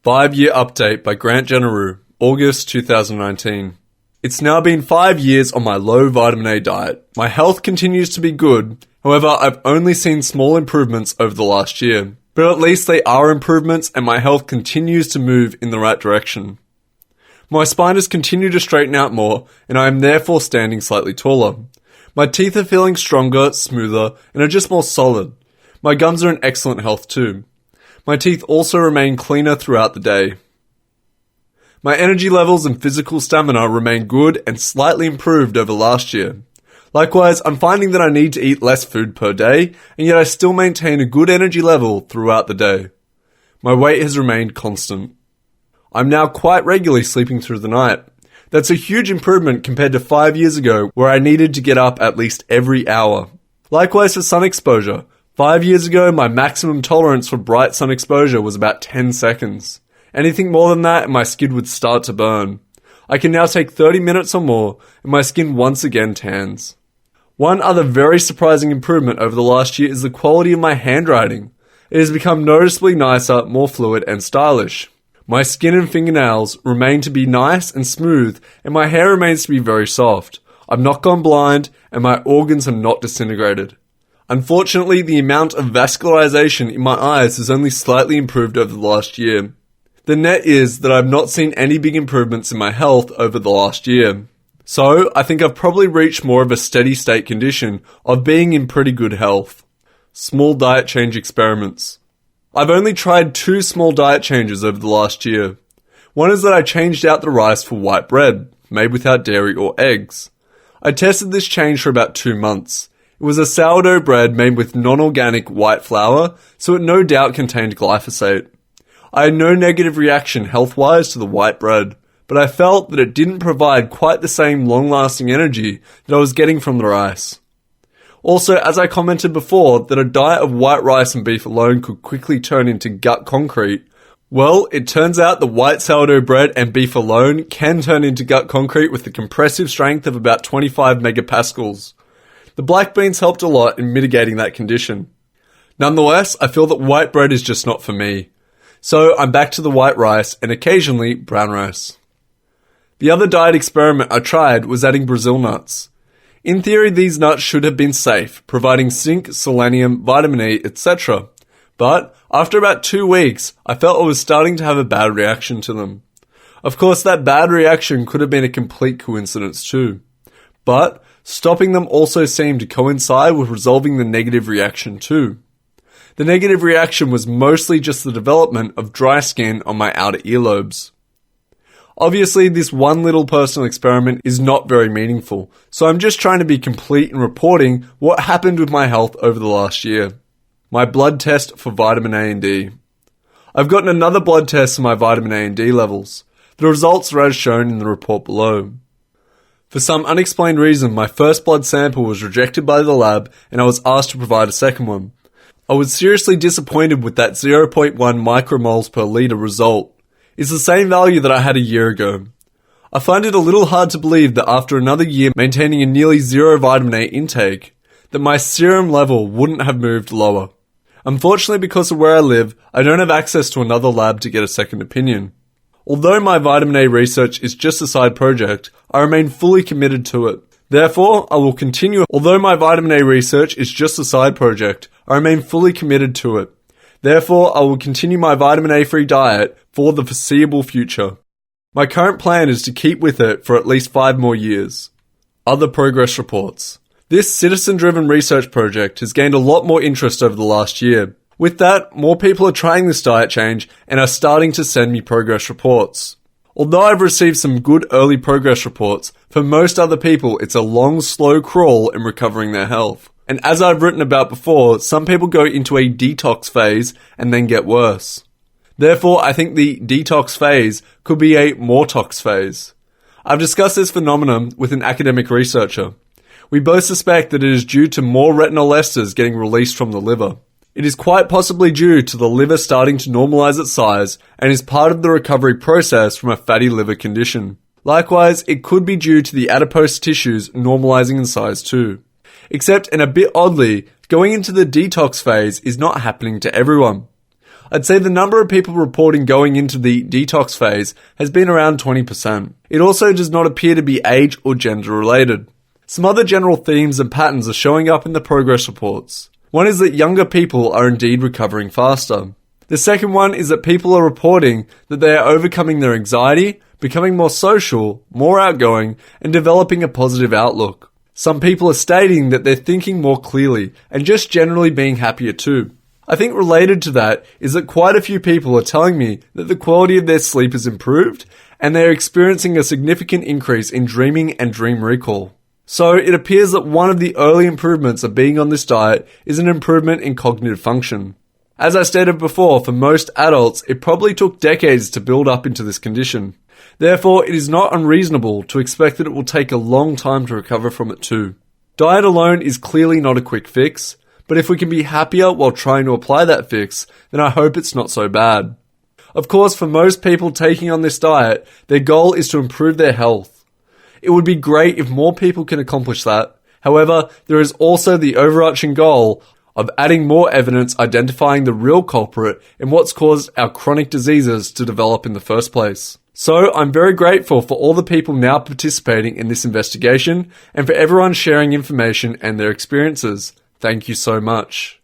5-year update by Grant Generou, August 2019. It's now been 5 years on my low vitamin A diet. My health continues to be good, however I've only seen small improvements over the last year. But at least they are improvements and my health continues to move in the right direction. My spine has continued to straighten out more and I am therefore standing slightly taller. My teeth are feeling stronger, smoother, and are just more solid. My gums are in excellent health too. My teeth also remain cleaner throughout the day. My energy levels and physical stamina remain good and slightly improved over last year. Likewise, I'm finding that I need to eat less food per day, and yet I still maintain a good energy level throughout the day. My weight has remained constant. I'm now quite regularly sleeping through the night. That's a huge improvement compared to 5 years ago where I needed to get up at least every hour. Likewise for sun exposure. 5 years ago, my maximum tolerance for bright sun exposure was about 10 seconds. Anything more than that and my skin would start to burn. I can now take 30 minutes or more and my skin once again tans. One other very surprising improvement over the last year is the quality of my handwriting. It has become noticeably nicer, more fluid and stylish. My skin and fingernails remain to be nice and smooth and my hair remains to be very soft. I've not gone blind and my organs have not disintegrated. Unfortunately, the amount of vascularization in my eyes has only slightly improved over the last year. The net is that I've not seen any big improvements in my health over the last year. So, I think I've probably reached more of a steady state condition of being in pretty good health. Small diet change experiments. I've only tried 2 small diet changes over the last year. One is that I changed out the rice for white bread, made without dairy or eggs. I tested this change for about 2 months. It was a sourdough bread made with non-organic white flour, so it no doubt contained glyphosate. I had no negative reaction health-wise to the white bread, but I felt that it didn't provide quite the same long-lasting energy that I was getting from the rice. Also, as I commented before, that a diet of white rice and beef alone could quickly turn into gut concrete, well, it turns out the white sourdough bread and beef alone can turn into gut concrete with the compressive strength of about 25 megapascals. The black beans helped a lot in mitigating that condition. Nonetheless, I feel that white bread is just not for me. So I'm back to the white rice and occasionally brown rice. The other diet experiment I tried was adding Brazil nuts. In theory, these nuts should have been safe, providing zinc, selenium, vitamin E, etc. But after about 2 weeks, I felt I was starting to have a bad reaction to them. Of course, that bad reaction could have been a complete coincidence too. But stopping them also seemed to coincide with resolving the negative reaction too. The negative reaction was mostly just the development of dry skin on my outer earlobes. Obviously, this one little personal experiment is not very meaningful, so I'm just trying to be complete in reporting what happened with my health over the last year. My blood test for vitamin A and D. I've gotten another blood test for my vitamin A and D levels. The results are as shown in the report below. For some unexplained reason, my first blood sample was rejected by the lab and I was asked to provide a second one. I was seriously disappointed with that 0.1 micromoles per litre result. It's the same value that I had a year ago. I find it a little hard to believe that after another year maintaining a nearly zero vitamin A intake, that my serum level wouldn't have moved lower. Unfortunately, because of where I live, I don't have access to another lab to get a second opinion. Although my vitamin A research is just a side project, I remain fully committed to it. Therefore, I will continue. Although my vitamin A research is just a side project, I remain fully committed to it. Therefore, I will continue my vitamin A-free diet for the foreseeable future. My current plan is to keep with it for at least 5 more years. Other progress reports. This citizen-driven research project has gained a lot more interest over the last year. With that, more people are trying this diet change and are starting to send me progress reports. Although I've received some good early progress reports, for most other people it's a long, slow crawl in recovering their health. And as I've written about before, some people go into a detox phase and then get worse. Therefore, I think the detox phase could be a more-tox phase. I've discussed this phenomenon with an academic researcher. We both suspect that it is due to more retinol esters getting released from the liver. It is quite possibly due to the liver starting to normalize its size and is part of the recovery process from a fatty liver condition. Likewise, it could be due to the adipose tissues normalizing in size too. Except, and a bit oddly, going into the detox phase is not happening to everyone. I'd say the number of people reporting going into the detox phase has been around 20%. It also does not appear to be age or gender related. Some other general themes and patterns are showing up in the progress reports. One is that younger people are indeed recovering faster. The second one is that people are reporting that they are overcoming their anxiety, becoming more social, more outgoing, and developing a positive outlook. Some people are stating that they're thinking more clearly and just generally being happier too. I think related to that is that quite a few people are telling me that the quality of their sleep has improved and they are experiencing a significant increase in dreaming and dream recall. So it appears that one of the early improvements of being on this diet is an improvement in cognitive function. As I stated before, for most adults, it probably took decades to build up into this condition. Therefore, it is not unreasonable to expect that it will take a long time to recover from it too. Diet alone is clearly not a quick fix, but if we can be happier while trying to apply that fix, then I hope it's not so bad. Of course, for most people taking on this diet, their goal is to improve their health. It would be great if more people can accomplish that. However, there is also the overarching goal of adding more evidence identifying the real culprit in what's caused our chronic diseases to develop in the first place. So I'm very grateful for all the people now participating in this investigation and for everyone sharing information and their experiences. Thank you so much.